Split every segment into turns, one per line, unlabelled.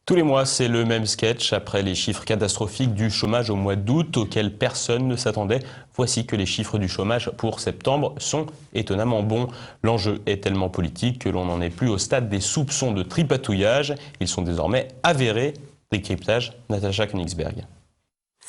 Tous les mois, c'est le même sketch. Après les chiffres catastrophiques du chômage au mois d'août, auxquels personne ne s'attendait, voici que les chiffres du chômage pour septembre sont étonnamment bons. L'enjeu est tellement politique que l'on n'en est plus au stade des soupçons de tripatouillage. Ils sont désormais avérés. Décryptage, Natacha Königsberg.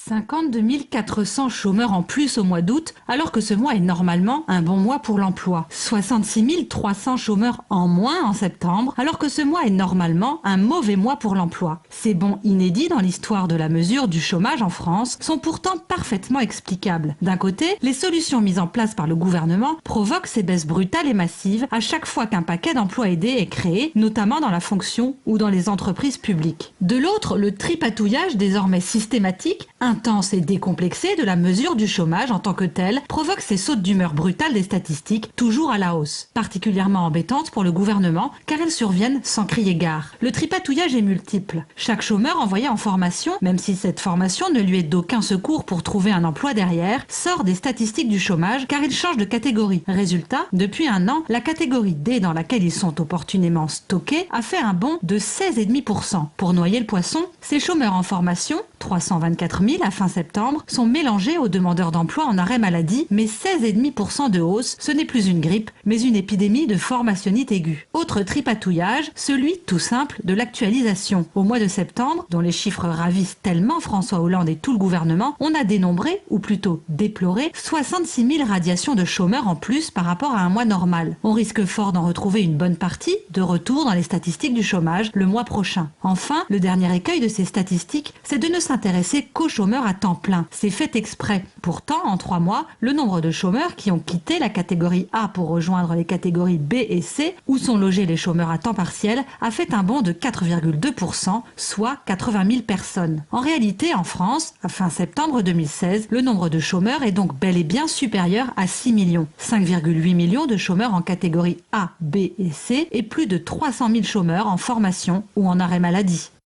52 400 chômeurs en plus au mois d'août, alors que ce mois est normalement un bon mois pour l'emploi. 66 300 chômeurs en moins en septembre, alors que ce mois est normalement un mauvais mois pour l'emploi. Ces bons inédits dans l'histoire de la mesure du chômage en France sont pourtant parfaitement explicables. D'un côté, les solutions mises en place par le gouvernement provoquent ces baisses brutales et massives à chaque fois qu'un paquet d'emplois aidés est créé, notamment dans la fonction ou dans les entreprises publiques. De l'autre, le tripatouillage désormais systématique, intense et décomplexé de la mesure du chômage en tant que telle provoque ces sautes d'humeur brutales des statistiques, toujours à la hausse. Particulièrement embêtantes pour le gouvernement, car elles surviennent sans crier gare. Le tripatouillage est multiple. Chaque chômeur envoyé en formation, même si cette formation ne lui est d'aucun secours pour trouver un emploi derrière, sort des statistiques du chômage car il change de catégorie. Résultat, depuis un an, la catégorie D dans laquelle ils sont opportunément stockés a fait un bond de 16,5%. Pour noyer le poisson, ces chômeurs en formation, 324 000 à fin septembre, sont mélangés aux demandeurs d'emploi en arrêt maladie, mais 16,5% de hausse, ce n'est plus une grippe, mais une épidémie de formationnite aiguë. Autre tripatouillage, celui tout simple de l'actualisation. Au mois de septembre, dont les chiffres ravissent tellement François Hollande et tout le gouvernement, on a dénombré, ou plutôt déploré, 66 000 radiations de chômeurs en plus par rapport à un mois normal. On risque fort d'en retrouver une bonne partie de retour dans les statistiques du chômage le mois prochain. Enfin, le dernier écueil de ces statistiques, c'est de ne s'intéresser qu'aux chômeurs à temps plein. C'est fait exprès. Pourtant, en 3 mois, le nombre de chômeurs qui ont quitté la catégorie A pour rejoindre les catégories B et C, où sont logés les chômeurs à temps partiel, a fait un bond de 4,2%, soit 80 000 personnes. En réalité, en France, à fin septembre 2016, le nombre de chômeurs est donc bel et bien supérieur à 6 millions. 5,8 millions de chômeurs en catégorie A, B et C et plus de 300 000 chômeurs en formation ou en arrêt maladie.